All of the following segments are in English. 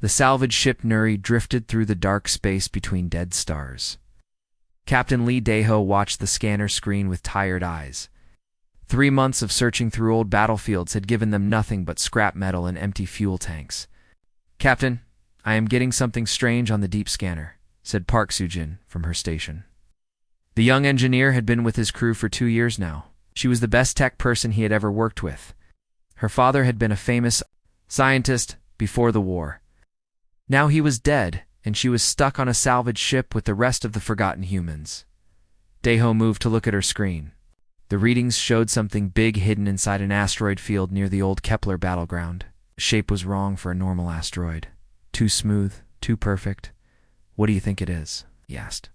The salvage ship Nuri drifted through the dark space between dead stars. Captain Lee Daeho watched the scanner screen with tired eyes. 3 months of searching through old battlefields had given them nothing but scrap metal and empty fuel tanks. "Captain, I am getting something strange on the deep scanner," said Park Soo-jin from her station. The young engineer had been with his crew for 2 years now. She was the best tech person he had ever worked with. Her father had been a famous scientist before the war. Now he was dead, and she was stuck on a salvage ship with the rest of the forgotten humans. Daeho moved to look at her screen. The readings showed something big hidden inside an asteroid field near the old Kepler battleground. The shape was wrong for a normal asteroid. Too smooth, too perfect. "What do you think it is?" he asked.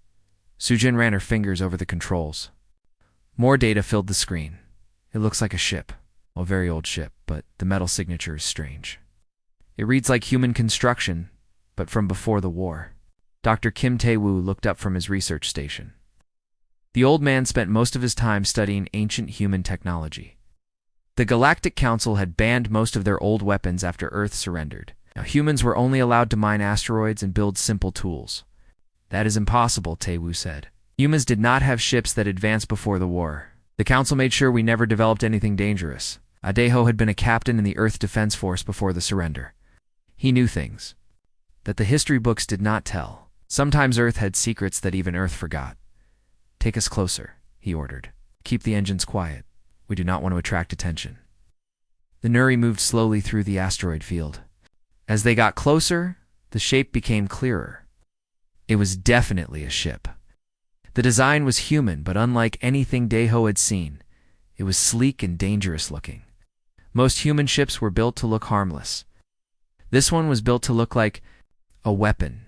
Soo-jin ran her fingers over the controls. More data filled the screen. "It looks like a ship. A very old ship, but the metal signature is strange. It reads like human construction, but from before the war." Dr. Kim Tae-woo looked up from his research station. The old man spent most of his time studying ancient human technology. The Galactic Council had banned most of their old weapons after Earth surrendered. Now, humans were only allowed to mine asteroids and build simple tools. "That is impossible," Tae-woo said. "Humans did not have ships that advanced before the war. The Council made sure we never developed anything dangerous." Daeho had been a captain in the Earth Defense Force before the surrender. He knew things that the history books did not tell. Sometimes Earth had secrets that even Earth forgot. "Take us closer," he ordered. "Keep the engines quiet. We do not want to attract attention." The Nuri moved slowly through the asteroid field. As they got closer, the shape became clearer. It was definitely a ship. The design was human, but unlike anything Daeho had seen, it was sleek and dangerous looking. Most human ships were built to look harmless. This one was built to look like a weapon.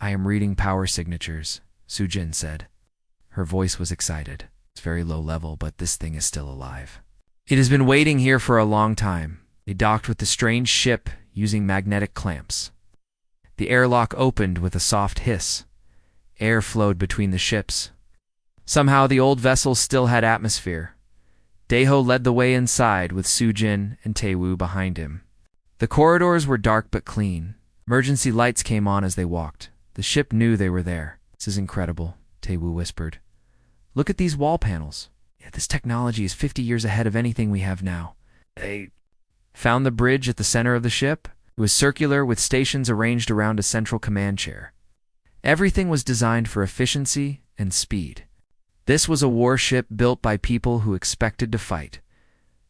"I am reading power signatures," Soo-jin said. Her voice was excited. "It's very low level, but this thing is still alive. It has been waiting here for a long time." They docked with the strange ship using magnetic clamps. The airlock opened with a soft hiss. Air flowed between the ships. Somehow the old vessel still had atmosphere. Daeho led the way inside with Soo-jin and Tae-woo behind him. The corridors were dark but clean. Emergency lights came on as they walked. The ship knew they were there. "This is incredible," Tae-woo whispered. "Look at these wall panels. This technology is 50 years ahead of anything we have now." They found the bridge at the center of the ship. It was circular with stations arranged around a central command chair. Everything was designed for efficiency and speed. This was a warship built by people who expected to fight.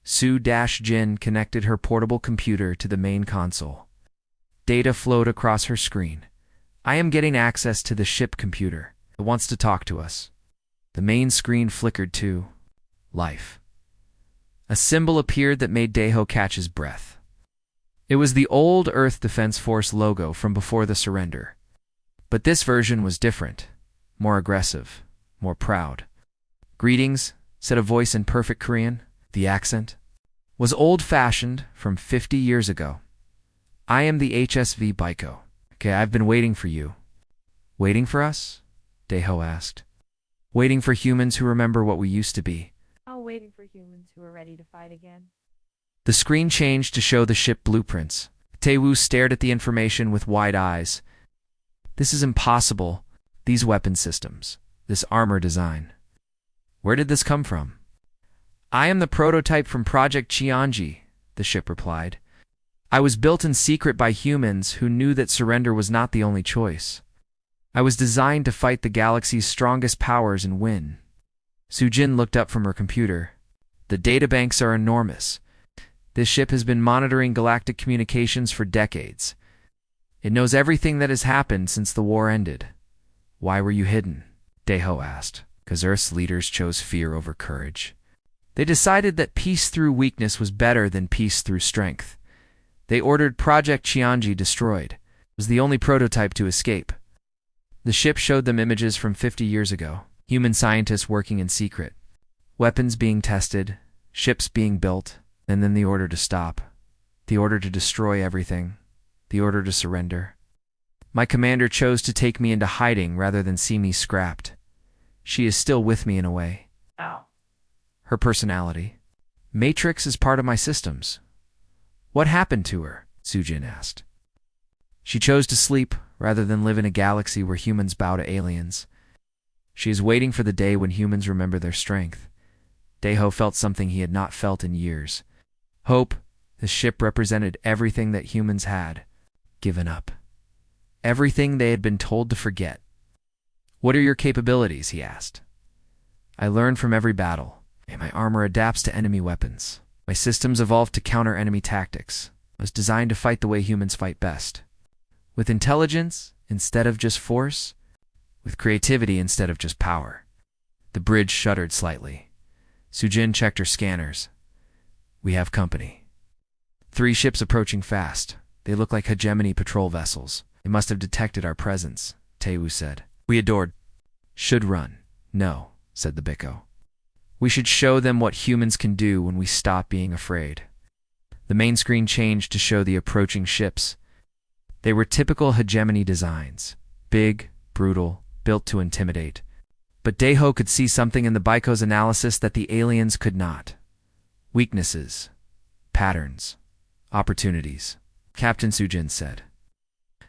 Soo-jin connected her portable computer to the main console. Data flowed across her screen. "I am getting access to the ship computer. It wants to talk to us." The main screen flickered to life. A symbol appeared that made Daeho catch his breath. It was the old Earth Defense Force logo from before the surrender. But this version was different, more aggressive, more proud. "Greetings," said a voice in perfect Korean. The accent was old-fashioned from 50 years ago. "I am the HSV Baiko. Okay, I've been waiting for you." "Waiting for us?" Daeho asked. "Waiting for humans who remember what we used to be." "Oh, waiting for humans who are ready to fight again." The screen changed to show the ship blueprints. Tae-woo stared at the information with wide eyes. "This is impossible. These weapon systems, this armor design. Where did this come from?" "I am the prototype from Project Cheonji," the ship replied. "I was built in secret by humans who knew that surrender was not the only choice. I was designed to fight the galaxy's strongest powers and win." Soo-jin looked up from her computer. "The databanks are enormous. This ship has been monitoring galactic communications for decades. It knows everything that has happened since the war ended." "Why were you hidden?" Daeho asked. "'Cause Earth's leaders chose fear over courage. They decided that peace through weakness was better than peace through strength. They ordered Project Cheonji destroyed. It was the only prototype to escape." The ship showed them images from 50 years ago. Human scientists working in secret. Weapons being tested, ships being built, and then the order to stop. The order to destroy everything. The order to surrender. My commander chose to take me into hiding rather than see me scrapped. She is still with me in a way. "Oh." Her personality. Matrix is part of my systems. "What happened to her?" Soo-jin asked. She chose to sleep rather than live in a galaxy where humans bow to aliens. She is waiting for the day when humans remember their strength. Deho felt something he had not felt in years. Hope. The ship represented everything that humans had given up. Everything they had been told to forget. "What are your capabilities?" he asked. "I learned from every battle. My armor adapts to enemy weapons. My systems evolved to counter enemy tactics. I was designed to fight the way humans fight best. With intelligence instead of just force. With creativity instead of just power." The bridge shuddered slightly. Sujin checked her scanners. "We have company." 3 ships approaching fast. They look like hegemony patrol vessels. "They must have detected our presence," Taewoo said. "We adored. Should run." "No," said the Biko. "We should show them what humans can do when we stop being afraid." The main screen changed to show the approaching ships. They were typical hegemony designs. Big, brutal, built to intimidate. But Deho could see something in the Biko's analysis that the aliens could not. Weaknesses. Patterns. Opportunities. Captain Sujin said.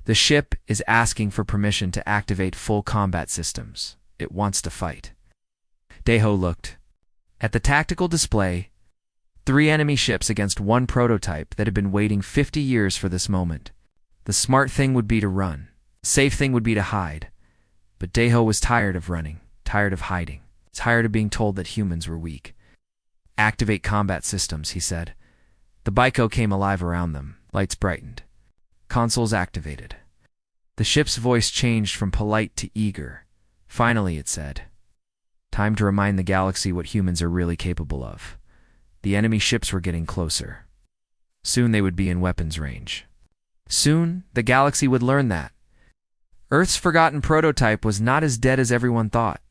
"The ship is asking for permission to activate full combat systems. It wants to fight." Deho looked. At the tactical display, 3 enemy ships against 1 prototype that had been waiting 50 years for this moment. The smart thing would be to run. The safe thing would be to hide. But Deho was tired of running, tired of hiding, tired of being told that humans were weak. "Activate combat systems," he said. The Biko came alive around them. Lights brightened. Consoles activated. The ship's voice changed from polite to eager. Finally, it said, "Time to remind the galaxy what humans are really capable of." The enemy ships were getting closer. Soon they would be in weapons range. Soon, the galaxy would learn that Earth's forgotten prototype was not as dead as everyone thought.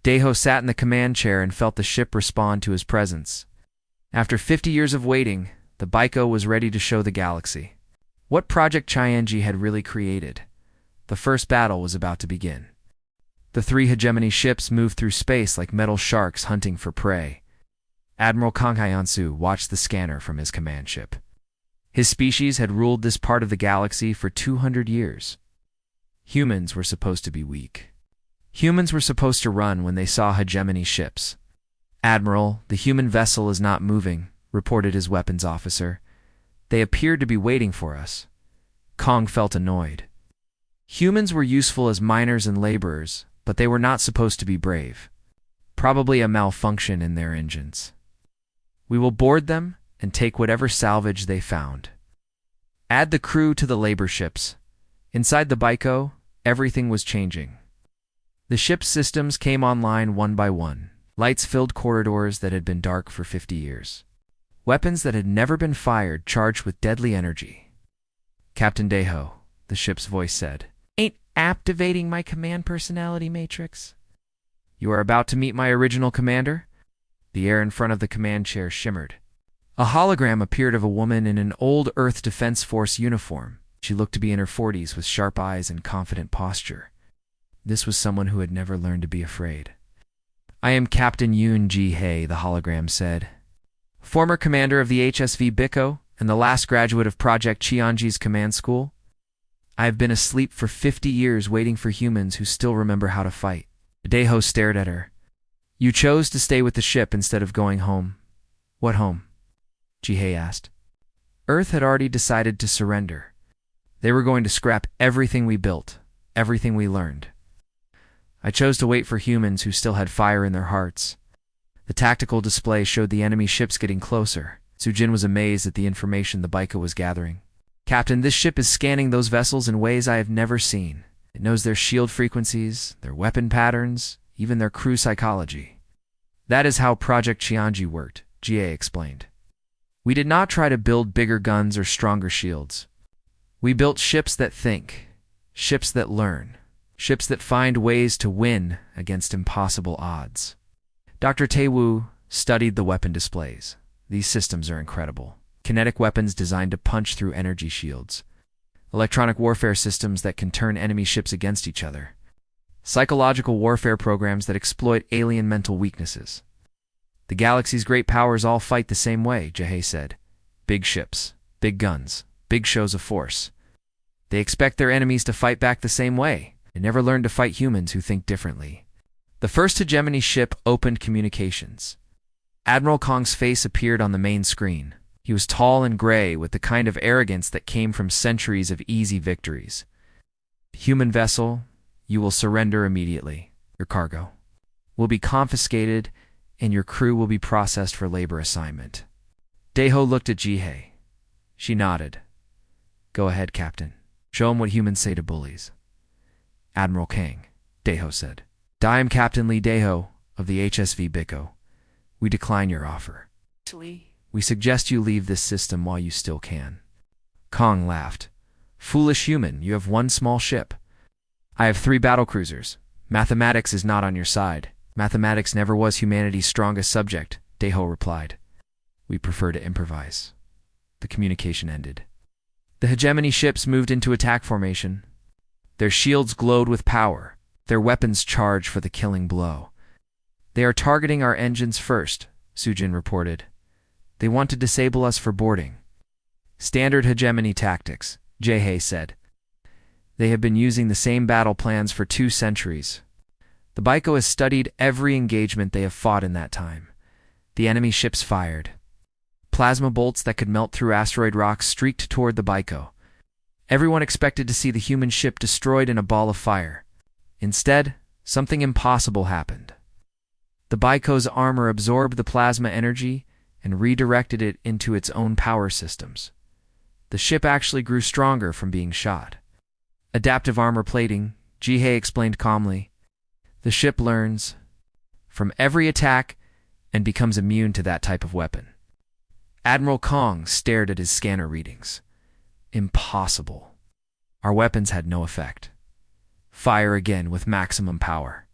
Deho sat in the command chair and felt the ship respond to his presence. After 50 years of waiting, the Biko was ready to show the galaxy what Project Chianji had really created. The first battle was about to begin. The 3 hegemony ships moved through space like metal sharks hunting for prey. Admiral Kang Hyansu watched the scanner from his command ship. His species had ruled this part of the galaxy for 200 years. Humans were supposed to be weak. Humans were supposed to run when they saw hegemony ships. "Admiral, the human vessel is not moving," reported his weapons officer. "They appeared to be waiting for us." Kong felt annoyed. Humans were useful as miners and laborers, but they were not supposed to be brave. Probably a malfunction in their engines. "We will board them and take whatever salvage they found. Add the crew to the labor ships." Inside the Biko, everything was changing. The ship's systems came online one by one. Lights filled corridors that had been dark for 50 years. Weapons that had never been fired charged with deadly energy. "Captain Deho," the ship's voice said, "ain't activating my command personality matrix." "You are about to meet my original commander?" The air in front of the command chair shimmered. A hologram appeared of a woman in an old Earth Defense Force uniform. She looked to be in her 40s with sharp eyes and confident posture. This was someone who had never learned to be afraid. "I am Captain Yoon Ji-hae," the hologram said. "Former commander of the HSV Biko and the last graduate of Project Chianji's command school. I have been asleep for 50 years waiting for humans who still remember how to fight." Deho stared at her. "You chose to stay with the ship instead of going home." "What home?" Ji-hae asked. "Earth had already decided to surrender. They were going to scrap everything we built, everything we learned. I chose to wait for humans who still had fire in their hearts." The tactical display showed the enemy ships getting closer. Sujin was amazed at the information the Biko was gathering. "Captain, this ship is scanning those vessels in ways I have never seen. It knows their shield frequencies, their weapon patterns, even their crew psychology." "That is how Project Chianji worked," Ji-hae explained. "We did not try to build bigger guns or stronger shields. We built ships that think, ships that learn, ships that find ways to win against impossible odds." Dr. Taewoo studied the weapon displays. These systems are incredible. Kinetic weapons designed to punch through energy shields. Electronic warfare systems that can turn enemy ships against each other. Psychological warfare programs that exploit alien mental weaknesses. "The galaxy's great powers all fight the same way," Ji-hae said. "Big ships, big guns, big shows of force. They expect their enemies to fight back the same way. They never learn to fight humans who think differently. The first hegemony ship opened communications. Admiral Kong's face appeared on the main screen. He was tall and gray with the kind of arrogance that came from centuries of easy victories. Human vessel, you will surrender immediately. Your cargo will be confiscated and your crew will be processed for labor assignment. Daeho looked at Jihei. She nodded. Go ahead, Captain. Show him what humans say to bullies. Admiral Kang, Daeho said. I am Captain Lee Daeho of the HSV Biko. We decline your offer. We suggest you leave this system while you still can. Kong laughed. Foolish human, you have one small ship. I have 3 battlecruisers. Mathematics is not on your side. Mathematics never was humanity's strongest subject, Daeho replied. We prefer to improvise. The communication ended. The hegemony ships moved into attack formation. Their shields glowed with power, their weapons charged for the killing blow. They are targeting our engines first, Sujin reported. They want to disable us for boarding. Standard hegemony tactics, Jihei said. They have been using the same battle plans for 2 centuries. The Biko has studied every engagement they have fought in that time. The enemy ships fired. Plasma bolts that could melt through asteroid rocks streaked toward the Biko. Everyone expected to see the human ship destroyed in a ball of fire. Instead, something impossible happened. The Biko's armor absorbed the plasma energy and redirected it into its own power systems. The ship actually grew stronger from being shot. Adaptive armor plating, Jihei explained calmly. The ship learns from every attack and becomes immune to that type of weapon. Admiral Kong stared at his scanner readings. Impossible. Our weapons had no effect. Fire again with maximum power.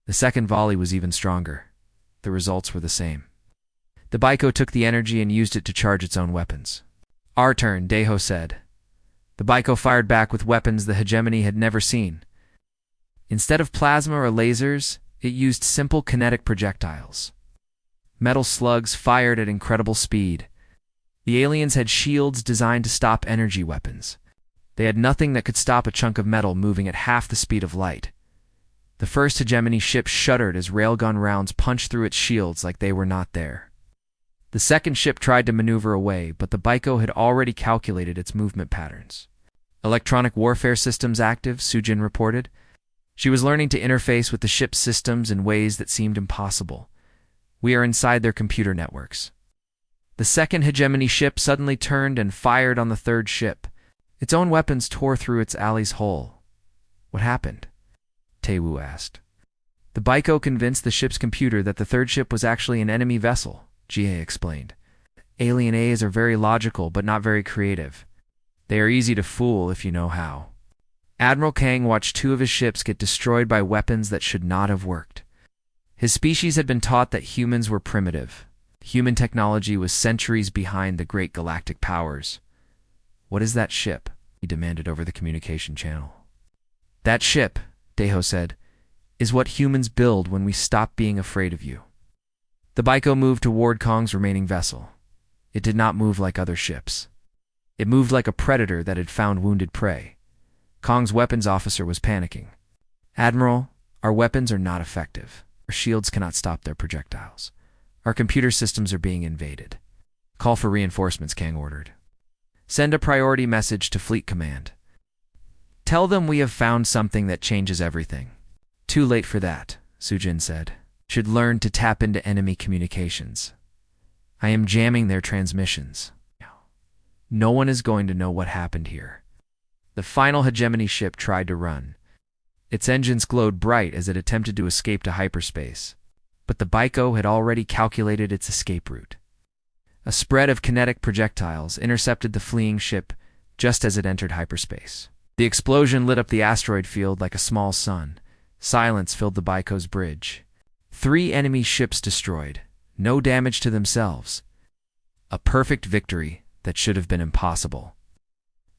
The second volley was even stronger. The results were the same. The Biko took the energy and used it to charge its own weapons. Our turn, Daeho said. The Biko fired back with weapons the hegemony had never seen. Instead of plasma or lasers, it used simple kinetic projectiles. Metal slugs fired at incredible speed. The aliens had shields designed to stop energy weapons. They had nothing that could stop a chunk of metal moving at half the speed of light. The first hegemony ship shuddered as railgun rounds punched through its shields like they were not there. The second ship tried to maneuver away, but the Biko had already calculated its movement patterns. Electronic warfare systems active, Sujin reported. She was learning to interface with the ship's systems in ways that seemed impossible. We are inside their computer networks. The second hegemony ship suddenly turned and fired on the third ship. Its own weapons tore through its alley's hull. What happened? Taewoo asked. The Biko convinced the ship's computer that the third ship was actually an enemy vessel, Jihei explained. Alien A's are very logical but not very creative. They are easy to fool if you know how. Admiral Kang watched 2 of his ships get destroyed by weapons that should not have worked. His species had been taught that humans were primitive. Human technology was centuries behind the great galactic powers. What is that ship? He demanded over the communication channel. That ship, Daeho said, is what humans build when we stop being afraid of you. The Biko moved toward Kong's remaining vessel. It did not move like other ships. It moved like a predator that had found wounded prey. Kong's weapons officer was panicking. Admiral, our weapons are not effective. Our shields cannot stop their projectiles. Our computer systems are being invaded. Call for reinforcements, Kang ordered. Send a priority message to Fleet Command. Tell them we have found something that changes everything. Too late for that, Sujin said. Should learn to tap into enemy communications. I am jamming their transmissions. No one is going to know what happened here. The final hegemony ship tried to run. Its engines glowed bright as it attempted to escape to hyperspace. But the Biko had already calculated its escape route. A spread of kinetic projectiles intercepted the fleeing ship just as it entered hyperspace. The explosion lit up the asteroid field like a small sun. Silence filled the Biko's bridge. 3 enemy ships destroyed. No damage to themselves. A perfect victory that should have been impossible.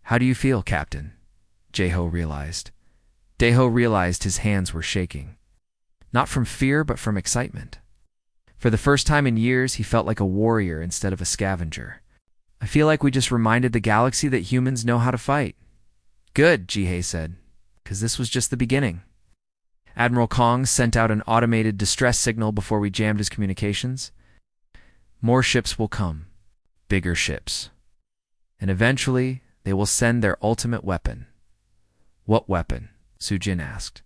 How do you feel, Captain? Daeho realized. Daeho realized his hands were shaking. Not from fear, but from excitement. For the first time in years, he felt like a warrior instead of a scavenger. I feel like we just reminded the galaxy that humans know how to fight. Good, Jihei said, because this was just the beginning. Admiral Kong sent out an automated distress signal before we jammed his communications. More ships will come, bigger ships. And eventually, they will send their ultimate weapon. What weapon? Sujin asked.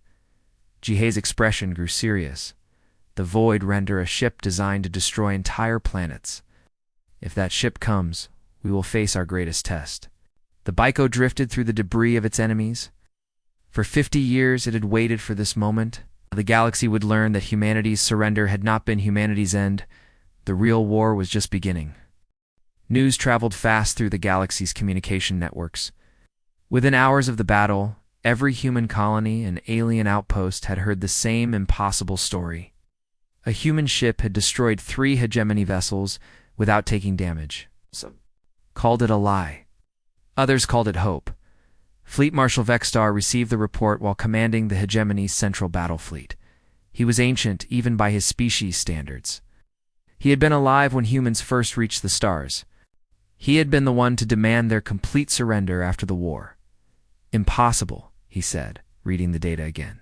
Jihei's expression grew serious. The Void render a ship designed to destroy entire planets. If that ship comes, we will face our greatest test. The Baiko drifted through the debris of its enemies. For 50 years it had waited for this moment. The galaxy would learn that humanity's surrender had not been humanity's end. The real war was just beginning. News traveled fast through the galaxy's communication networks. Within hours of the battle, every human colony and alien outpost had heard the same impossible story. A human ship had destroyed 3 hegemony vessels without taking damage. Some called it a lie. Others called it hope. Fleet Marshal Vexstar received the report while commanding the hegemony's central battle fleet. He was ancient even by his species' standards. He had been alive when humans first reached the stars. He had been the one to demand their complete surrender after the war. Impossible, he said, reading the data again.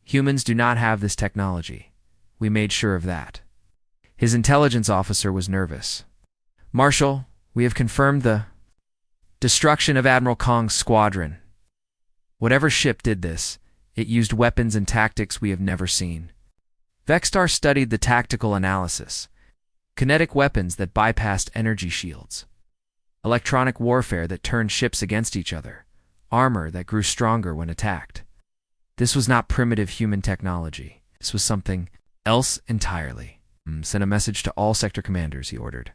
Humans do not have this technology. We made sure of that. His intelligence officer was nervous. Marshal, we have confirmed the destruction of Admiral Kong's squadron. Whatever ship did this, it used weapons and tactics we have never seen. Vexstar studied the tactical analysis. Kinetic weapons that bypassed energy shields. Electronic warfare that turned ships against each other. Armor that grew stronger when attacked. This was not primitive human technology. This was something else entirely. Send a message to all sector commanders, he ordered.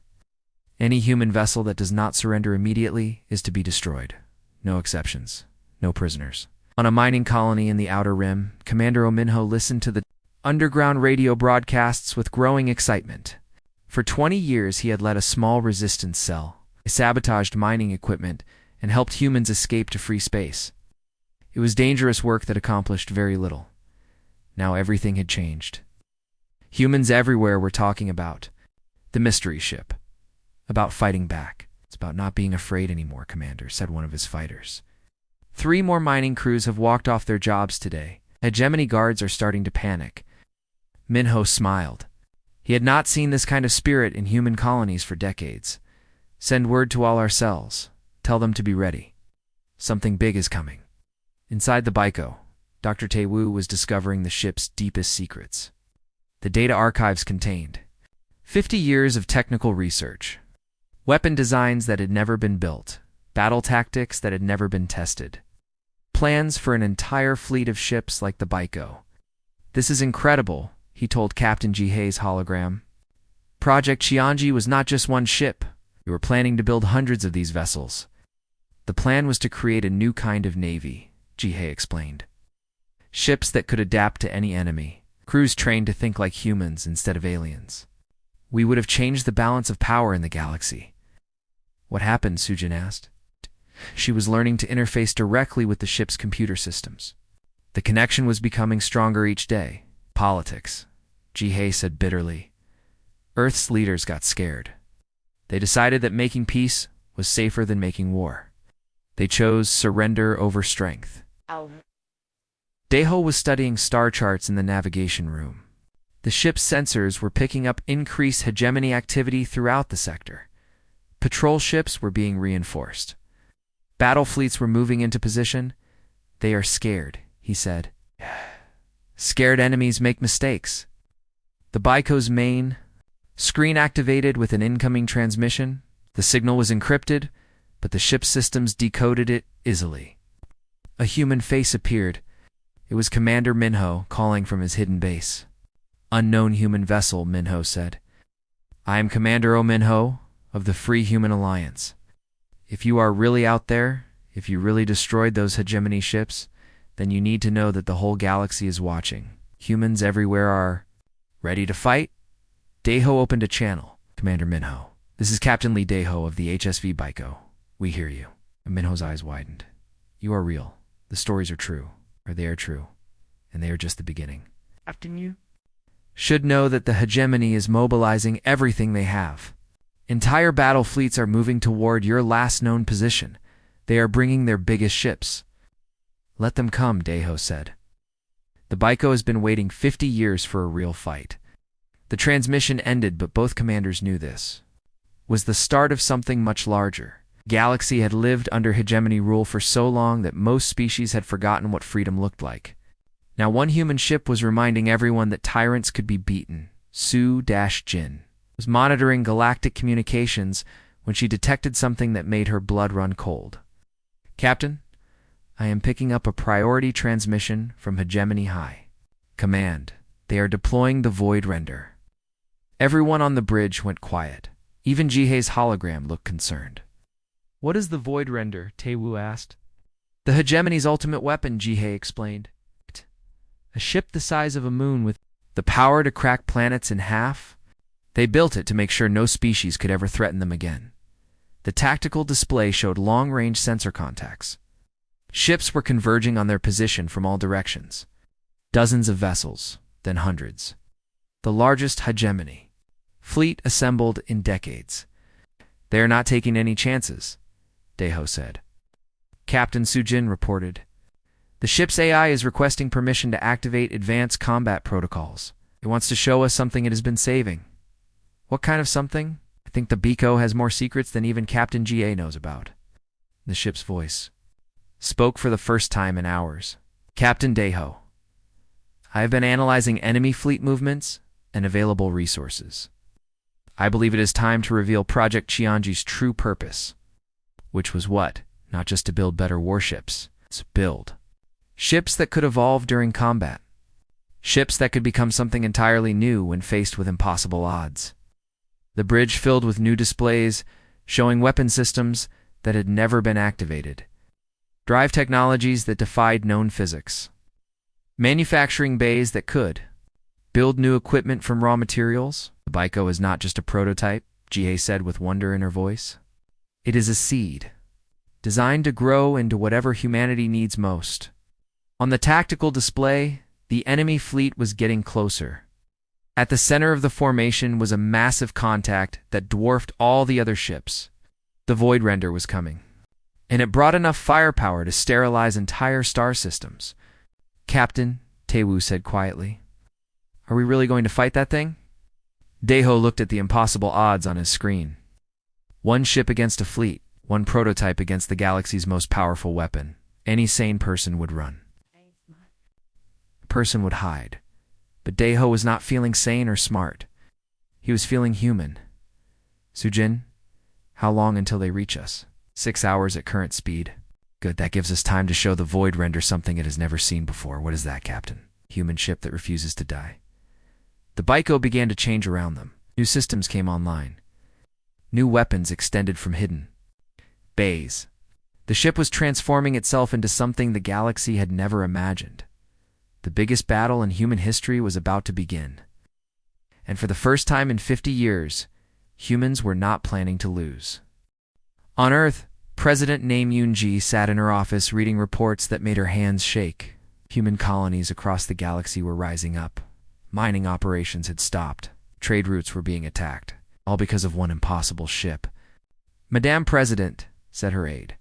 Any human vessel that does not surrender immediately is to be destroyed. No exceptions. No prisoners. On a mining colony in the Outer Rim, Commander Ominho listened to the underground radio broadcasts with growing excitement. For 20 years he had led a small resistance cell, sabotaged mining equipment, and helped humans escape to free space. It was dangerous work that accomplished very little. Now everything had changed. Humans everywhere were talking about the mystery ship, about fighting back. It's about not being afraid anymore, Commander, said one of his fighters. 3 more mining crews have walked off their jobs today. Hegemony guards are starting to panic. Minho smiled. He had not seen this kind of spirit in human colonies for decades. Send word to all our cells. Tell them to be ready. Something big is coming. Inside the Baiko, Dr. Taewoo was discovering the ship's deepest secrets. The data archives contained 50 years of technical research, weapon designs that had never been built, battle tactics that had never been tested, plans for an entire fleet of ships like the Baiko. This is incredible, he told Captain Jihei's hologram. Project Qianji was not just one ship. We were planning to build hundreds of these vessels. The plan was to create a new kind of navy, Jihei explained. Ships that could adapt to any enemy, crews trained to think like humans instead of aliens. We would have changed the balance of power in the galaxy. What happened? Sujin asked. She was learning to interface directly with the ship's computer systems. The connection was becoming stronger each day. Politics, Jihei said bitterly. Earth's leaders got scared. They decided that making peace was safer than making war. They chose surrender over strength. Daeho was studying star charts in the navigation room. The ship's sensors were picking up increased hegemony activity throughout the sector. Patrol ships were being reinforced. Battle fleets were moving into position. They are scared, he said. Scared enemies make mistakes. The Baiko's main screen activated with an incoming transmission. The signal was encrypted, but the ship's systems decoded it easily. A human face appeared. It was Commander Minho calling from his hidden base. Unknown human vessel, Minho said. I am Commander Ominho of the Free Human Alliance. If you are really out there, if you really destroyed those hegemony ships, then you need to know that the whole galaxy is watching. Humans everywhere are ready to fight. Daeho opened a channel. Commander Minho. This is Captain Lee Daeho of the HSV Baiko. We hear you. And Minho's eyes widened. You are real. The stories are true. Or they are true. And they are just the beginning. Captain, you should know that the hegemony is mobilizing everything they have. Entire battle fleets are moving toward your last known position. They are bringing their biggest ships. Let them come, Deho said. The Baiko has been waiting 50 years for a real fight. The transmission ended, but both commanders knew this was the start of something much larger. Galaxy had lived under hegemony rule for so long that most species had forgotten what freedom looked like. Now one human ship was reminding everyone that tyrants could be beaten. Su-Jin was monitoring galactic communications when she detected something that made her blood run cold. Captain, I am picking up a priority transmission from Hegemony High. Command, they are deploying the Void Render. Everyone on the bridge went quiet. Even Jihei's hologram looked concerned. What is the Void Render? Taewoo asked. The Hegemony's ultimate weapon, Jihei explained. A ship the size of a moon with the power to crack planets in half. They built it to make sure no species could ever threaten them again. The tactical display showed long-range sensor contacts. Ships were converging on their position from all directions. Dozens of vessels, then hundreds. The largest hegemony fleet assembled in decades. They are not taking any chances, Deho said. Captain Sujin reported. The ship's AI is requesting permission to activate advanced combat protocols. It wants to show us something it has been saving. What kind of something? I think the Biko has more secrets than even Captain GA knows about. The ship's voice spoke for the first time in hours. Captain Deho, I have been analyzing enemy fleet movements and available resources. I believe it is time to reveal Project Qianji's true purpose. Which was what? Not just to build better warships. It's build ships that could evolve during combat. Ships that could become something entirely new when faced with impossible odds. The bridge filled with new displays showing weapon systems that had never been activated. Drive technologies that defied known physics. Manufacturing bays that could build new equipment from raw materials. The Baiko is not just a prototype, Jihei said with wonder in her voice. It is a seed, designed to grow into whatever humanity needs most. On the tactical display, the enemy fleet was getting closer. At the center of the formation was a massive contact that dwarfed all the other ships. The Void Render was coming, and it brought enough firepower to sterilize entire star systems. Captain, Taewoo said quietly. Are we really going to fight that thing? Deho looked at the impossible odds on his screen. One ship against a fleet, one prototype against the galaxy's most powerful weapon. Any sane person would run. A person would hide. But Deho was not feeling sane or smart. He was feeling human. Sujin, how long until they reach us? 6 hours at current speed. Good, that gives us time to show the Void Render something it has never seen before. What is that, Captain? Human ship that refuses to die. The Baiko began to change around them. New systems came online. New weapons extended from hidden bays. The ship was transforming itself into something the galaxy had never imagined. The biggest battle in human history was about to begin. And for the first time in 50 years, humans were not planning to lose. On Earth, President Nam Yoon-ji sat in her office reading reports that made her hands shake. Human colonies across the galaxy were rising up. Mining operations had stopped. Trade routes were being attacked, all because of one impossible ship. Madame President, said her aide,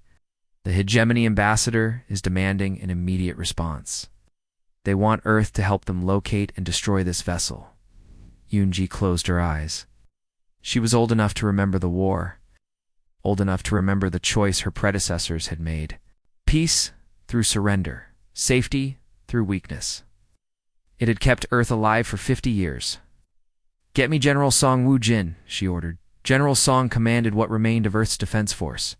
the Hegemony ambassador is demanding an immediate response. They want Earth to help them locate and destroy this vessel. Yoon-ji closed her eyes. She was old enough to remember the war, old enough to remember the choice her predecessors had made. Peace through surrender, safety through weakness. It had kept Earth alive for 50 years. Get me General Song Woo-jin, she ordered. General Song commanded what remained of Earth's defense force.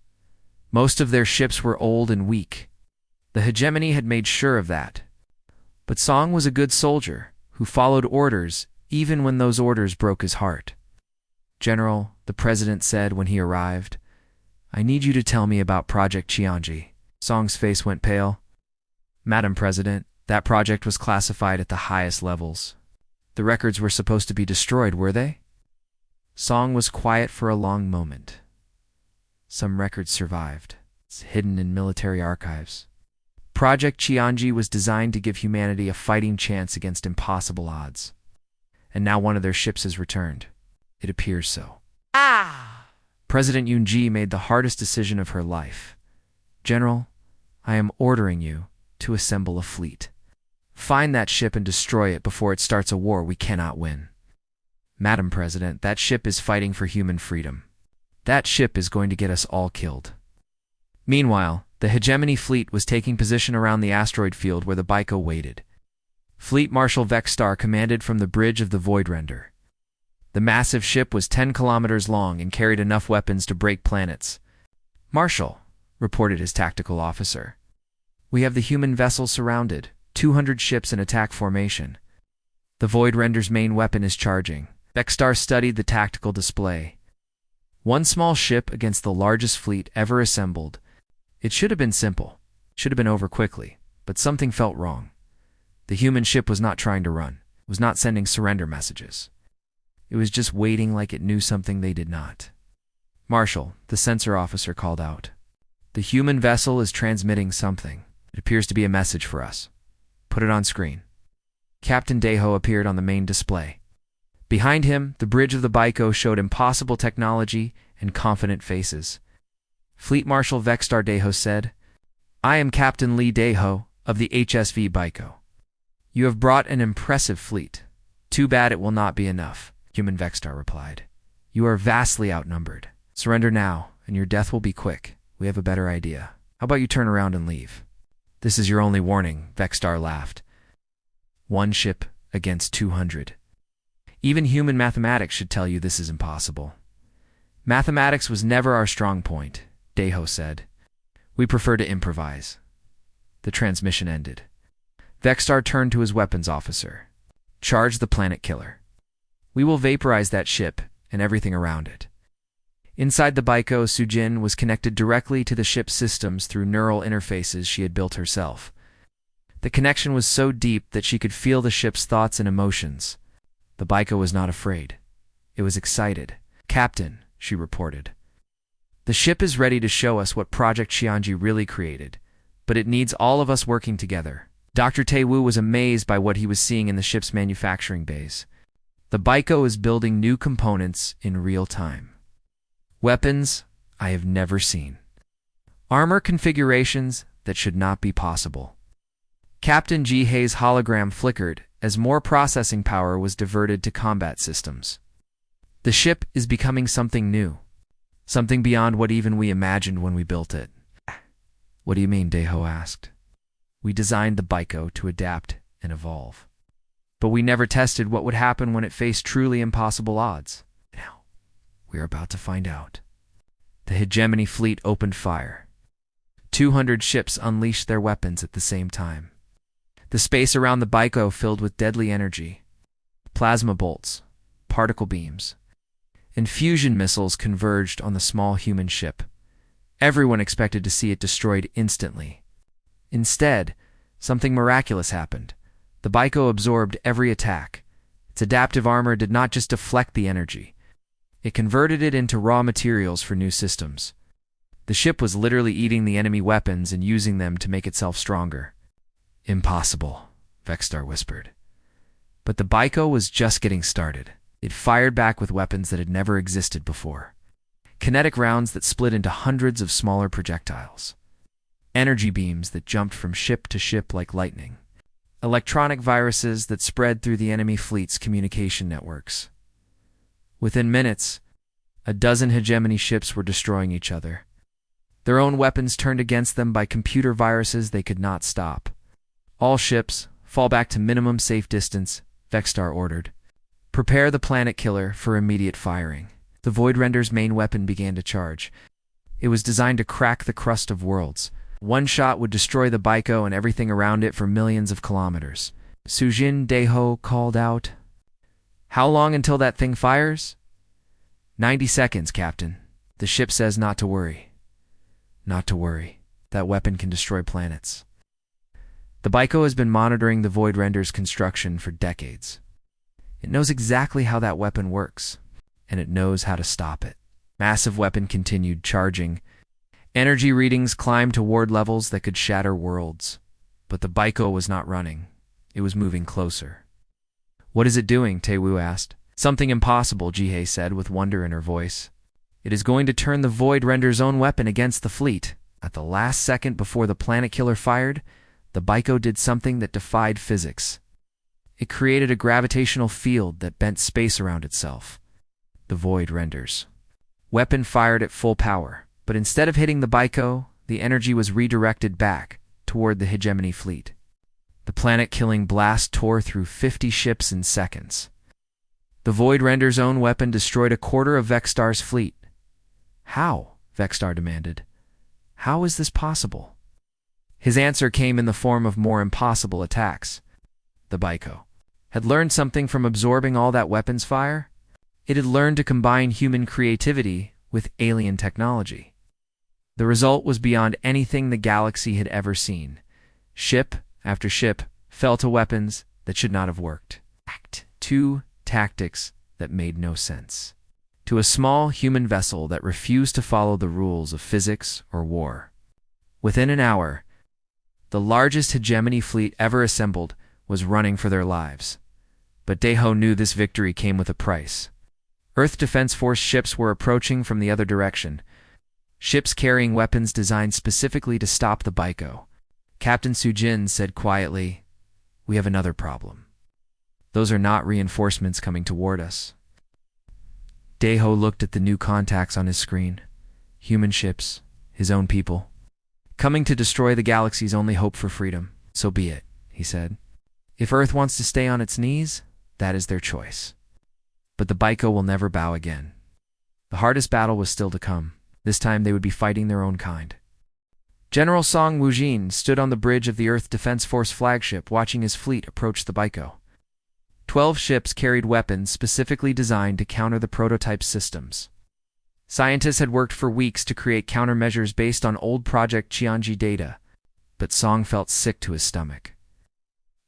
Most of their ships were old and weak. The Hegemony had made sure of that. But Song was a good soldier who followed orders even when those orders broke his heart. General, the President said when he arrived, I need you to tell me about Project Qianji. Song's face went pale. Madam President, that project was classified at the highest levels. The records were supposed to be destroyed, were they? Song was quiet for a long moment. Some records survived. It's hidden in military archives. Project Qianji was designed to give humanity a fighting chance against impossible odds. And now one of their ships has returned. It appears so. President Yoon-ji made the hardest decision of her life. General, I am ordering you to assemble a fleet. Find that ship and destroy it before it starts a war we cannot win. Madam President, that ship is fighting for human freedom. That ship is going to get us all killed. Meanwhile, the Hegemony fleet was taking position around the asteroid field where the Baiko waited. Fleet Marshal Vexstar commanded from the bridge of the Voidrender. The massive ship was 10 kilometers long and carried enough weapons to break planets. "Marshal," reported his tactical officer, "we have the human vessel surrounded, 200 ships in attack formation. The Voidrender's main weapon is charging." Vexstar studied the tactical display. One small ship against the largest fleet ever assembled. It should have been simple, should have been over quickly, but something felt wrong. The human ship was not trying to run, was not sending surrender messages. It was just waiting like it knew something they did not. "Marshal," the sensor officer called out. "The human vessel is transmitting something. It appears to be a message for us. Put it on screen." Captain Deho appeared on the main display. Behind him, the bridge of the Baiko showed impossible technology and confident faces. Fleet Marshal Vexstar Deho said, "I am Captain Lee Deho of the HSV Baiko. You have brought an impressive fleet. Too bad it will not be enough," Human Vexstar replied. "You are vastly outnumbered. Surrender now, and your death will be quick. We have a better idea. How about you turn around and leave?" "This is your only warning," Vexstar laughed. "One ship against 200. Even human mathematics should tell you this is impossible." "Mathematics was never our strong point," Deho said. "We prefer to improvise." The transmission ended. Vexstar turned to his weapons officer. "Charge the planet killer. We will vaporize that ship and everything around it." Inside the Baiko, Sujin was connected directly to the ship's systems through neural interfaces she had built herself. The connection was so deep that she could feel the ship's thoughts and emotions. The Baiko was not afraid. It was excited. "Captain," she reported, "the ship is ready to show us what Project Xianji really created, but it needs all of us working together." Dr. Taewoo was amazed by what he was seeing in the ship's manufacturing bays. The Baiko is building new components in real time. Weapons I have never seen. Armor configurations that should not be possible. Captain Ji-hei's hologram flickered as more processing power was diverted to combat systems. The ship is becoming something new, something beyond what even we imagined when we built it. "What do you mean?" Deho asked. "We designed the Baiko to adapt and evolve. But we never tested what would happen when it faced truly impossible odds. Now, we're about to find out." The Hegemony fleet opened fire. 200 ships unleashed their weapons at the same time. The space around the Baiko filled with deadly energy. Plasma bolts, particle beams, and fusion missiles converged on the small human ship. Everyone expected to see it destroyed instantly. Instead, something miraculous happened. The Baiko absorbed every attack. Its adaptive armor did not just deflect the energy. It converted it into raw materials for new systems. The ship was literally eating the enemy weapons and using them to make itself stronger. "Impossible," Vexstar whispered. But the Baiko was just getting started. It fired back with weapons that had never existed before. Kinetic rounds that split into hundreds of smaller projectiles. Energy beams that jumped from ship to ship like lightning. Electronic viruses that spread through the enemy fleet's communication networks. Within minutes, a dozen Hegemony ships were destroying each other. Their own weapons turned against them by computer viruses they could not stop. "All ships, fall back to minimum safe distance," Vexstar ordered. "Prepare the planet killer for immediate firing." The Voidrender's main weapon began to charge. It was designed to crack the crust of worlds. One shot would destroy the Baiko and everything around it for millions of kilometers. Sujin Deho called out, "How long until that thing fires?" 90 seconds, Captain. The ship says not to worry." "Not to worry. That weapon can destroy planets." The Baiko has been monitoring the Voidrender's construction for decades. It knows exactly how that weapon works, and it knows how to stop it. Massive weapon continued charging. Energy readings climbed toward levels that could shatter worlds. But the Baiko was not running. It was moving closer. "What is it doing?" Taewoo asked. "Something impossible," Ji-hei said with wonder in her voice. "It is going to turn the Voidrender's own weapon against the fleet." At the last second before the planet killer fired, the Baiko did something that defied physics. It created a gravitational field that bent space around itself. The void renders. Weapon fired at full power, but instead of hitting the Baiko, the energy was redirected back toward the hegemony fleet. The planet-killing blast tore through 50 ships in seconds. The Void Render's own weapon destroyed a quarter of Vexstar's fleet. How? Vexstar demanded. How is this possible? His answer came in the form of more impossible attacks. The Baiko had learned something from absorbing all that weapons fire. It had learned to combine human creativity with alien technology. The result was beyond anything the galaxy had ever seen. Ship after ship fell to weapons that should not have worked. Act 2 tactics that made no sense. To a small human vessel that refused to follow the rules of physics or war. Within an hour, the largest hegemony fleet ever assembled was running for their lives. But Daiho knew this victory came with a price. Earth Defense Force ships were approaching from the other direction. Ships carrying weapons designed specifically to stop the Baiko. Captain Sujin said quietly, "We have another problem. Those are not reinforcements coming toward us." Daiho looked at the new contacts on his screen. Human ships, his own people. Coming to destroy the galaxy's only hope for freedom. So be it, he said. If Earth wants to stay on its knees, that is their choice. But the Baiko will never bow again. The hardest battle was still to come. This time they would be fighting their own kind. General Song Wujin stood on the bridge of the Earth Defense Force flagship watching his fleet approach the Baiko. 12 ships carried weapons specifically designed to counter the prototype systems. Scientists had worked for weeks to create countermeasures based on old Project Qianji data, but Song felt sick to his stomach.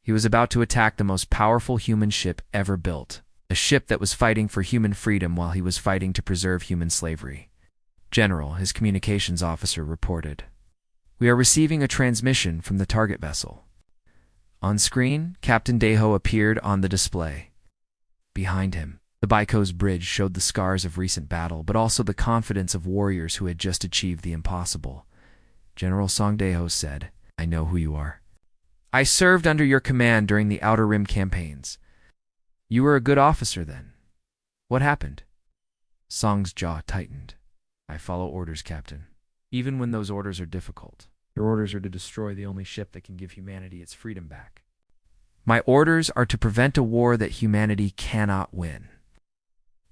He was about to attack the most powerful human ship ever built, a ship that was fighting for human freedom while he was fighting to preserve human slavery. General, his communications officer, reported. "We are receiving a transmission from the target vessel." On screen, Captain Daiho appeared on the display. Behind him, the Baiko's bridge showed the scars of recent battle, but also the confidence of warriors who had just achieved the impossible. General Song Daiho said, "I know who you are. I served under your command during the Outer Rim campaigns. You were a good officer then. What happened?" Song's jaw tightened. "I follow orders, Captain. Even when those orders are difficult. Your orders are to destroy the only ship that can give humanity its freedom back." "My orders are to prevent a war that humanity cannot win."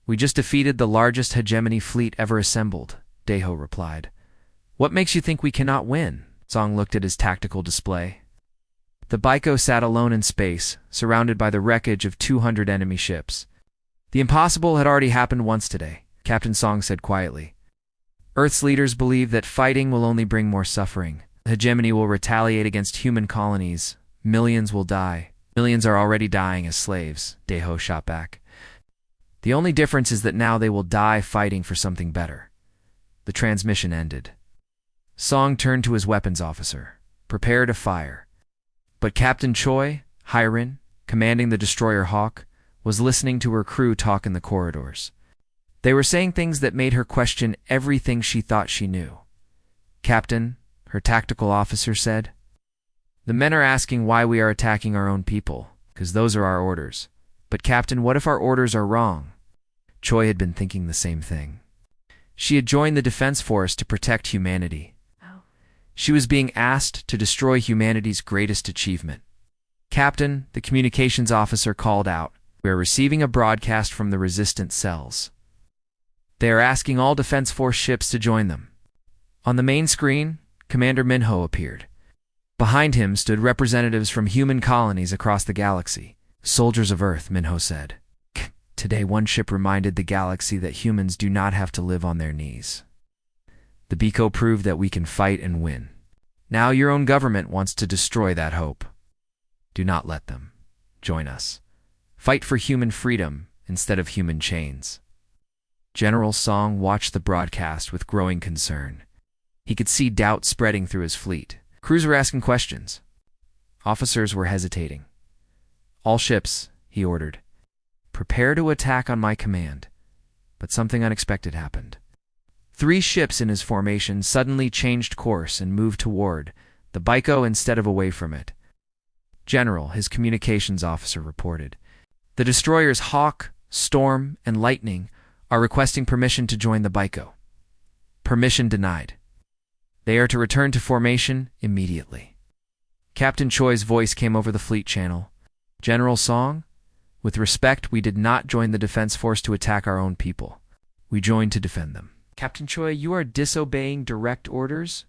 "We just defeated the largest hegemony fleet ever assembled," Daiho replied. "What makes you think we cannot win?" Song looked at his tactical display. The Baiko sat alone in space, surrounded by the wreckage of 200 enemy ships. "The impossible had already happened once today," Captain Song said quietly. "Earth's leaders believe that fighting will only bring more suffering. The hegemony will retaliate against human colonies. Millions will die. Millions are already dying as slaves," Daiho shot back. "The only difference is that now they will die fighting for something better." The transmission ended. Song turned to his weapons officer. "Prepare to fire." But Captain Choi, Hyrin, commanding the destroyer Hawk, was listening to her crew talk in the corridors. They were saying things that made her question everything she thought she knew. "Captain," her tactical officer said, "the men are asking why we are attacking our own people, because those are our orders. But Captain, what if our orders are wrong?" Choi had been thinking the same thing. She had joined the Defense Force to protect humanity. She was being asked to destroy humanity's greatest achievement. "Captain," the communications officer called out, "we are receiving a broadcast from the resistance cells. They are asking all Defense Force ships to join them." On the main screen, Commander Minho appeared. Behind him stood representatives from human colonies across the galaxy. "Soldiers of Earth," Minho said. "Today one ship reminded the galaxy that humans do not have to live on their knees. The Baiko proved that we can fight and win. Now your own government wants to destroy that hope. Do not let them. Join us. Fight for human freedom instead of human chains." General Song watched the broadcast with growing concern. He could see doubt spreading through his fleet. Crews were asking questions. Officers were hesitating. "All ships," he ordered, "prepare to attack on my command." But something unexpected happened. 3 ships in his formation suddenly changed course and moved toward the Baiko instead of away from it. General, his communications officer reported. The destroyers Hawk, Storm, and Lightning are requesting permission to join the Baiko. Permission denied. They are to return to formation immediately. Captain Choi's voice came over the fleet channel. General Song, with respect, we did not join the defense force to attack our own people. We joined to defend them. Captain Choi, you are disobeying direct orders?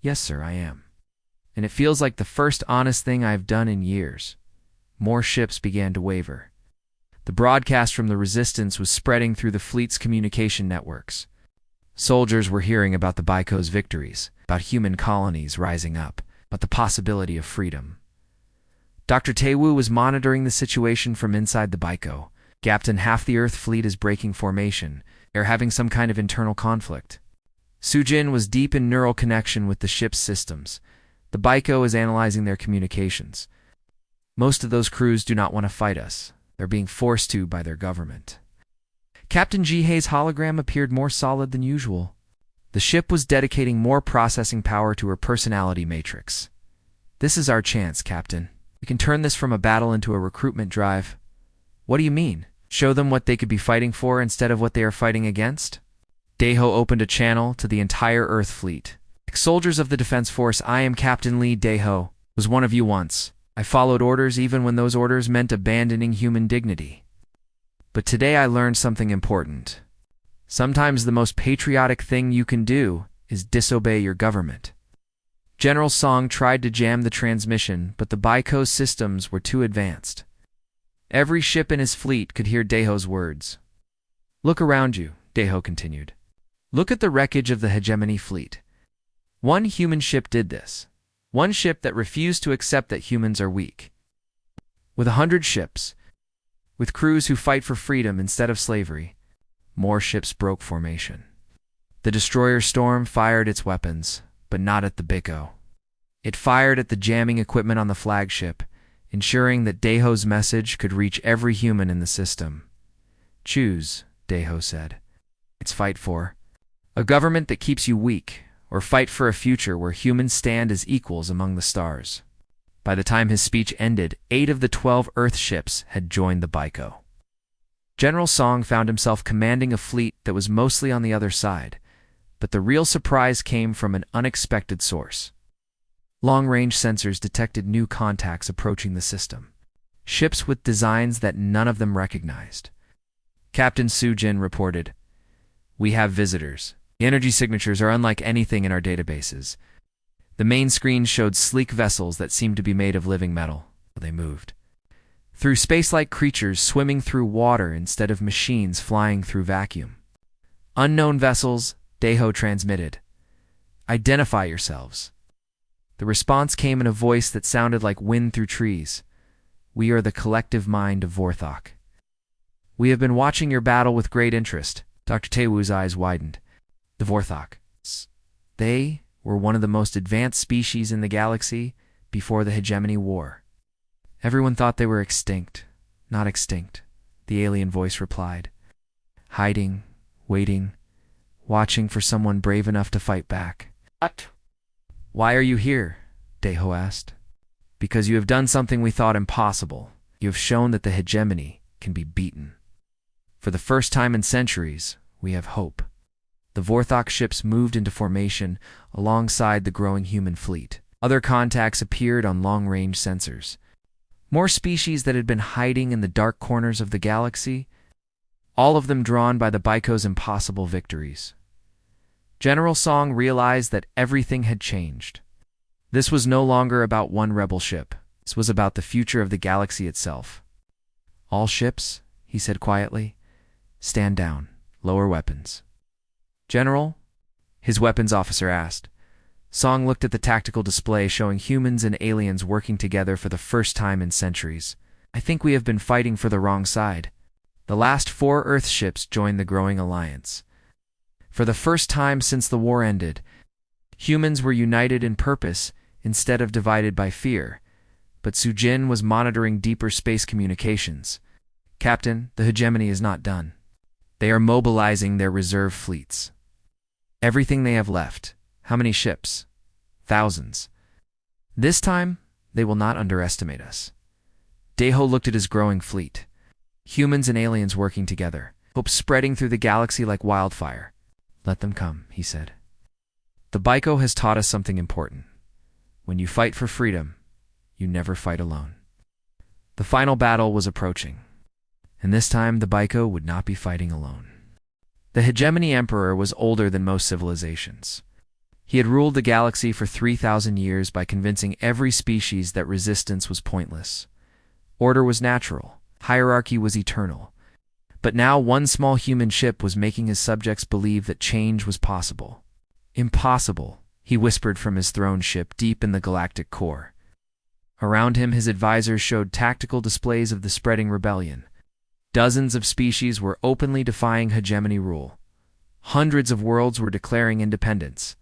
Yes, sir, I am. And it feels like the first honest thing I've done in years. More ships began to waver. The broadcast from the Resistance was spreading through the fleet's communication networks. Soldiers were hearing about the Baiko's victories, about human colonies rising up, about the possibility of freedom. Dr. Taewoo was monitoring the situation from inside the Baiko. Captain, half the Earth fleet is breaking formation. They're having some kind of internal conflict. Sujin was deep in neural connection with the ship's systems. The Baiko is analyzing their communications. Most of those crews do not want to fight us. They're being forced to by their government. Captain Jihei's hologram appeared more solid than usual. The ship was dedicating more processing power to her personality matrix. This is our chance, Captain. We can turn this from a battle into a recruitment drive. What do you mean? Show them what they could be fighting for instead of what they are fighting against? Daeho opened a channel to the entire Earth fleet. Soldiers of the Defense Force, I am Captain Lee Daeho. Was one of you once. I followed orders even when those orders meant abandoning human dignity. But today I learned something important. Sometimes the most patriotic thing you can do is disobey your government. General Song tried to jam the transmission, but the Baiko's systems were too advanced. Every ship in his fleet could hear Daeho's words. Look around you, Daeho continued. Look at the wreckage of the hegemony fleet. One human ship did this. One ship that refused to accept that humans are weak. With 100 ships, with crews who fight for freedom instead of slavery, more ships broke formation. The destroyer Storm fired its weapons, but not at the Baiko. It fired at the jamming equipment on the flagship, ensuring that Daeho's message could reach every human in the system. Choose, Daeho said. It's fight for a government that keeps you weak, or fight for a future where humans stand as equals among the stars. By the time his speech ended, 8 of the 12 Earth ships had joined the Baiko. General Song found himself commanding a fleet that was mostly on the other side, but the real surprise came from an unexpected source. Long-range sensors detected new contacts approaching the system. Ships with designs that none of them recognized. Captain Sujin reported, "We have visitors. The energy signatures are unlike anything in our databases." The main screen showed sleek vessels that seemed to be made of living metal. They moved through space-like creatures swimming through water instead of machines flying through vacuum. Unknown vessels, Daeho transmitted. Identify yourselves. The response came in a voice that sounded like wind through trees. We are the collective mind of Vorthok. We have been watching your battle with great interest. Dr. Taewoo's eyes widened. The Vorthoks. They were one of the most advanced species in the galaxy before the Hegemony War. Everyone thought they were extinct. Not extinct, the alien voice replied. Hiding, waiting, watching for someone brave enough to fight back. What? Why are you here? Daeho asked. Because you have done something we thought impossible. You have shown that the hegemony can be beaten. For the first time in centuries, we have hope. The Vorthok ships moved into formation alongside the growing human fleet. Other contacts appeared on long-range sensors. More species that had been hiding in the dark corners of the galaxy, all of them drawn by the Baiko's impossible victories. General Song realized that everything had changed. This was no longer about one rebel ship. This was about the future of the galaxy itself. All ships, he said quietly, stand down, lower weapons. General? His weapons officer asked. Song looked at the tactical display showing humans and aliens working together for the first time in centuries. I think we have been fighting for the wrong side. The last 4 Earth ships joined the growing alliance. For the first time since the war ended, humans were united in purpose instead of divided by fear. But Sujin was monitoring deeper space communications. Captain, the hegemony is not done. They are mobilizing their reserve fleets. Everything they have left. How many ships? Thousands. This time, they will not underestimate us. Deho looked at his growing fleet. Humans and aliens working together, hope spreading through the galaxy like wildfire. Let them come, he said. The Baiko has taught us something important. When you fight for freedom, you never fight alone. The final battle was approaching, and this time the Baiko would not be fighting alone. The Hegemony Emperor was older than most civilizations. He had ruled the galaxy for 3,000 years by convincing every species that resistance was pointless. Order was natural, hierarchy was eternal. But now one small human ship was making his subjects believe that change was possible. Impossible, he whispered from his throne ship deep in the galactic core. Around him, his advisors showed tactical displays of the spreading rebellion. Dozens of species were openly defying hegemony rule. Hundreds of worlds were declaring independence.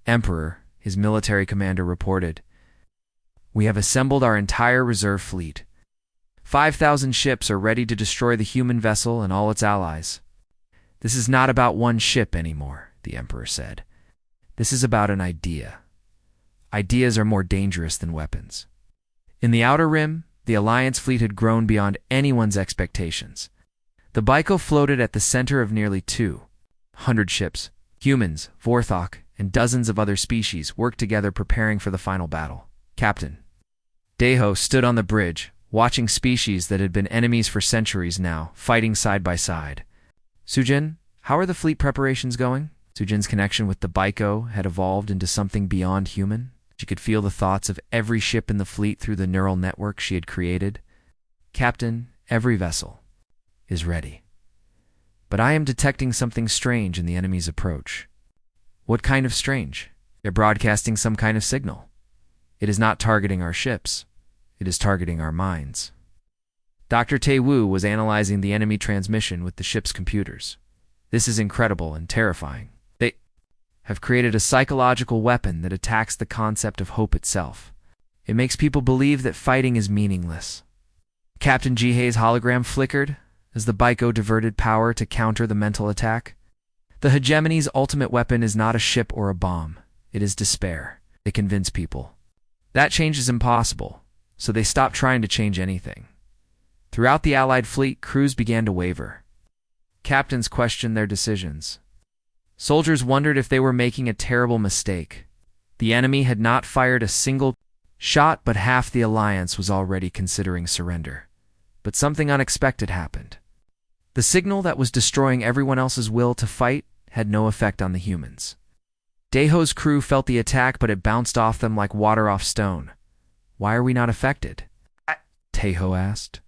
Emperor, his military commander reported, "We have assembled our entire reserve fleet. 5,000 ships are ready to destroy the human vessel and all its allies." "This is not about one ship anymore," the Emperor said. "This is about an idea. Ideas are more dangerous than weapons." In the Outer Rim, the Alliance fleet had grown beyond anyone's expectations. The Baiko floated at the center of nearly 200 ships. Humans, Vorthok, and dozens of other species worked together preparing for the final battle. Captain Deho stood on the bridge, watching species that had been enemies for centuries now, fighting side by side. "Sujin, how are the fleet preparations going?" Sujin's connection with the Baiko had evolved into something beyond human. She could feel the thoughts of every ship in the fleet through the neural network she had created. "Captain, every vessel is ready. But I am detecting something strange in the enemy's approach." "What kind of strange?" "They're broadcasting some kind of signal. It is not targeting our ships. It is targeting our minds." Dr. Tae-woo was analyzing the enemy transmission with the ship's computers. "This is incredible and terrifying. They have created a psychological weapon that attacks the concept of hope itself. It makes people believe that fighting is meaningless." Captain Jihei's hologram flickered as the Baiko diverted power to counter the mental attack. "The hegemony's ultimate weapon is not a ship or a bomb. It is despair. They convince people that change is impossible, so they stop trying to change anything." Throughout the Allied fleet, crews began to waver. Captains questioned their decisions. Soldiers wondered if they were making a terrible mistake. The enemy had not fired a single shot, but half the Alliance was already considering surrender. But something unexpected happened. The signal that was destroying everyone else's will to fight had no effect on the humans. Deho's crew felt the attack, but it bounced off them like water off stone. "Why are we not affected?" Deho asked.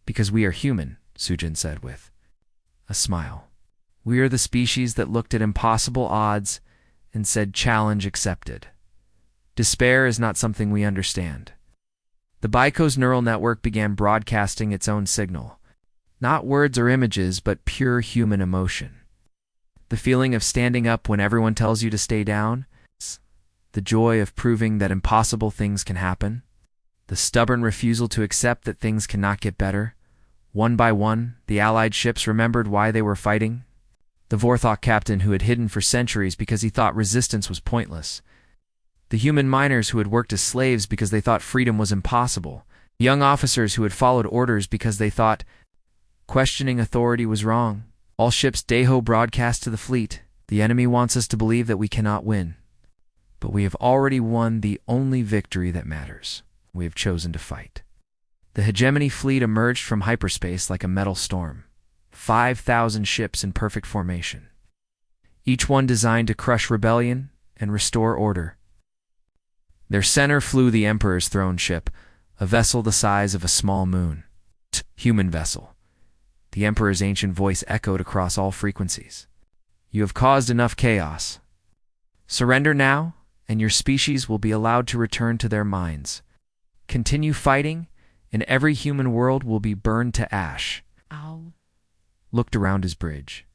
"Because we are human," Sujin said with a smile. "We are the species that looked at impossible odds and said challenge accepted. Despair is not something we understand." The Baiko's neural network began broadcasting its own signal. Not words or images, but pure human emotion. The feeling of standing up when everyone tells you to stay down. The joy of proving that impossible things can happen. The stubborn refusal to accept that things cannot get better. One by one, the Allied ships remembered why they were fighting. The Vorthok captain who had hidden for centuries because he thought resistance was pointless. The human miners who had worked as slaves because they thought freedom was impossible. Young officers who had followed orders because they thought questioning authority was wrong. All ships Deho broadcast to the fleet. "The enemy wants us to believe that we cannot win. But we have already won the only victory that matters. We have chosen to fight." The hegemony fleet emerged from hyperspace like a metal storm. 5,000 ships in perfect formation. Each one designed to crush rebellion and restore order. Their center flew the Emperor's throne ship, a vessel the size of a small moon. Human vessel. The Emperor's ancient voice echoed across all frequencies. "You have caused enough chaos. Surrender now, and your species will be allowed to return to their minds. Continue fighting, and every human world will be burned to ash." Ow. Looked around his bridge.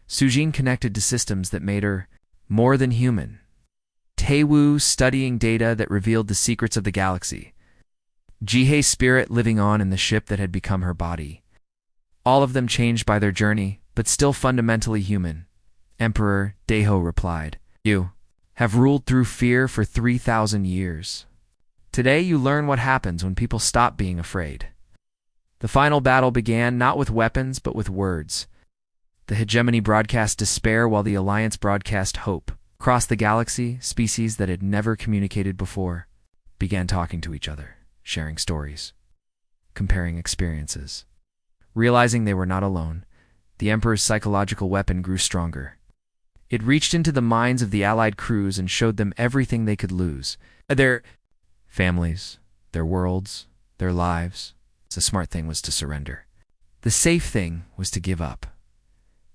Sujin connected to systems that made her more than human. Tae-woo studying data that revealed the secrets of the galaxy. Jihei's spirit living on in the ship that had become her body. All of them changed by their journey, but still fundamentally human. Emperor Deho replied, "You have ruled through fear for 3,000 years. Today you learn what happens when people stop being afraid. The final battle began not with weapons but with words. The hegemony broadcast despair while the Alliance broadcast hope. Across the galaxy, species that had never communicated before began talking to each other, sharing stories, comparing experiences. Realizing they were not alone, the Emperor's psychological weapon grew stronger. It reached into the minds of the Allied crews and showed them everything they could lose. Their families, their worlds, their lives. The smart thing was to surrender. The safe thing was to give up.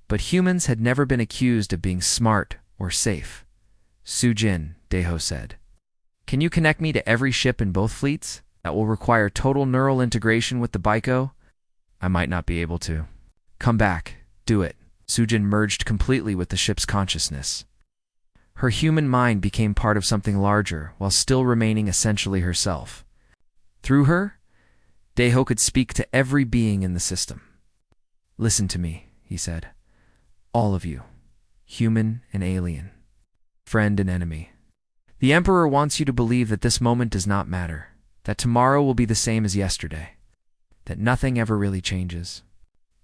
But humans had never been accused of being smart or safe. Sujin, Deho said. Can you connect me to every ship in both fleets? That will require total neural integration with the Baiko? I might not be able to. Come back. Do it. Sujin merged completely with the ship's consciousness. Her human mind became part of something larger while still remaining essentially herself. Through her, Deho could speak to every being in the system. Listen to me, he said. All of you, human and alien, friend and enemy. The Emperor wants you to believe that this moment does not matter, that tomorrow will be the same as yesterday, that nothing ever really changes.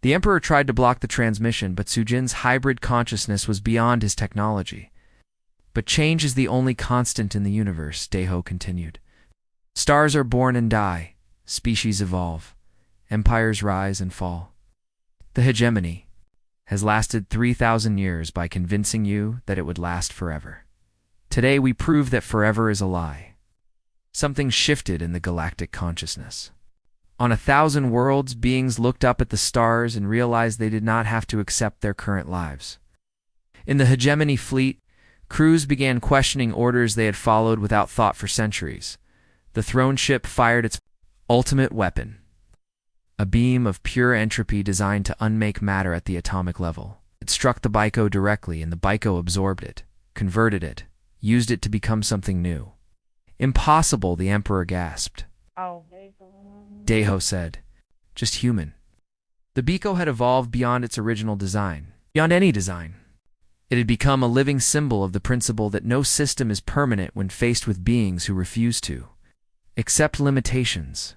The Emperor tried to block the transmission, but Sujin's hybrid consciousness was beyond his technology. But change is the only constant in the universe, Deho continued. Stars are born and die, species evolve, empires rise and fall. The hegemony has lasted 3,000 years by convincing you that it would last forever. Today we prove that forever is a lie. Something shifted in the galactic consciousness. On 1,000 worlds, beings looked up at the stars and realized they did not have to accept their current lives. In the hegemony fleet, crews began questioning orders they had followed without thought for centuries. The throne ship fired its ultimate weapon, a beam of pure entropy designed to unmake matter at the atomic level. It struck the Baiko directly, and the Baiko absorbed it, converted it, used it to become something new. Impossible, the Emperor gasped. Oh. Deho said, just human. The Baiko had evolved beyond its original design, beyond any design. It had become a living symbol of the principle that no system is permanent when faced with beings who refuse to accept limitations.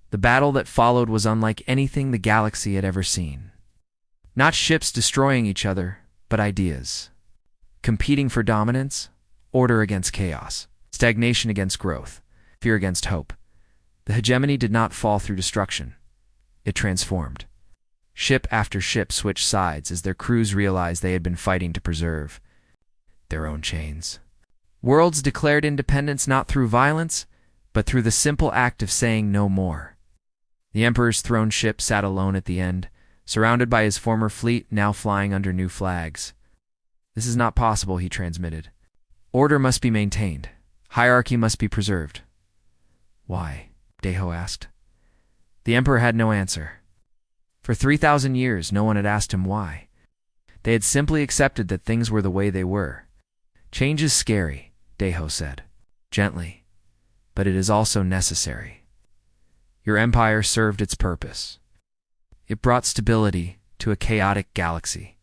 The battle that followed was unlike anything the galaxy had ever seen. Not ships destroying each other, but ideas. Competing for dominance, order against chaos, stagnation against growth, fear against hope. The hegemony did not fall through destruction. It transformed. Ship after ship switched sides as their crews realized they had been fighting to preserve their own chains. Worlds declared independence not through violence, but through the simple act of saying no more. The Emperor's throne ship sat alone at the end, surrounded by his former fleet now flying under new flags. This is not possible, he transmitted. Order must be maintained. Hierarchy must be preserved. Why? Deho asked. The Emperor had no answer. For 3,000 years, no one had asked him why. They had simply accepted that things were the way they were. Change is scary, Deho said, gently, but it is also necessary. Your empire served its purpose. It brought stability to a chaotic galaxy.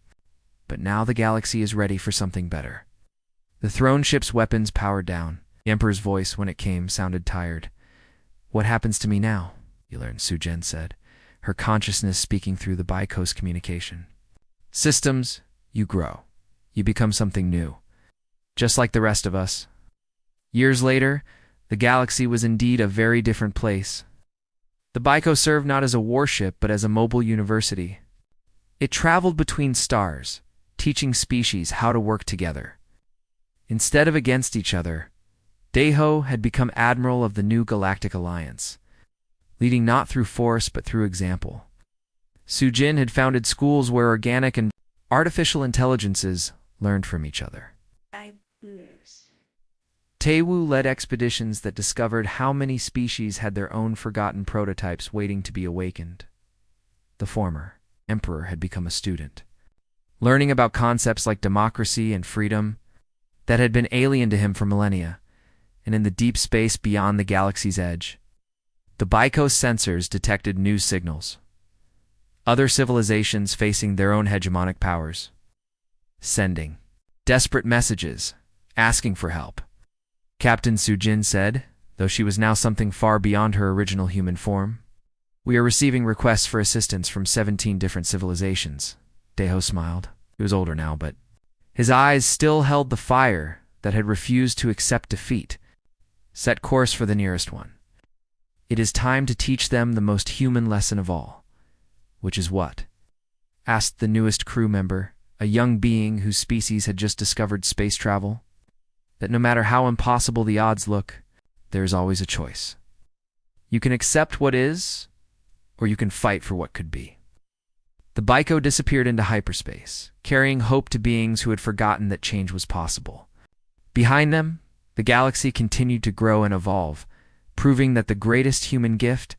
But now the galaxy is ready for something better. The throne ship's weapons powered down. The Emperor's voice, when it came, sounded tired. What happens to me now? You learned, Sujin said, her consciousness speaking through the Baiko's communication. Systems, you grow. You become something new. Just like the rest of us. Years later, the galaxy was indeed a very different place. The Baiko served not as a warship, but as a mobile university. It traveled between stars, teaching species how to work together. Instead of against each other, Deho had become admiral of the new Galactic Alliance, leading not through force but through example. Sujin had founded schools where organic and artificial intelligences learned from each other. Taewoo led expeditions that discovered how many species had their own forgotten prototypes waiting to be awakened. The former, Emperor, had become a student, learning about concepts like democracy and freedom that had been alien to him for millennia. And in the deep space beyond the galaxy's edge, the Baiko's sensors detected new signals. Other civilizations facing their own hegemonic powers, sending desperate messages, asking for help. Captain Sujin said, though she was now something far beyond her original human form. We are receiving requests for assistance from 17 different civilizations. Daeho smiled. He was older now, but his eyes still held the fire that had refused to accept defeat. Set course for the nearest one. It is time to teach them the most human lesson of all. Which is what? Asked the newest crew member, a young being whose species had just discovered space travel. That no matter how impossible the odds look, there is always a choice. You can accept what is, or you can fight for what could be. The Baiko disappeared into hyperspace, carrying hope to beings who had forgotten that change was possible. Behind them, the galaxy continued to grow and evolve, proving that the greatest human gift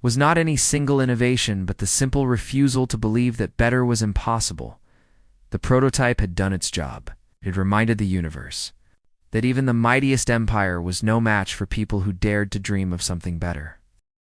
was not any single innovation but the simple refusal to believe that better was impossible. The prototype had done its job. It reminded the universe that even the mightiest empire was no match for people who dared to dream of something better.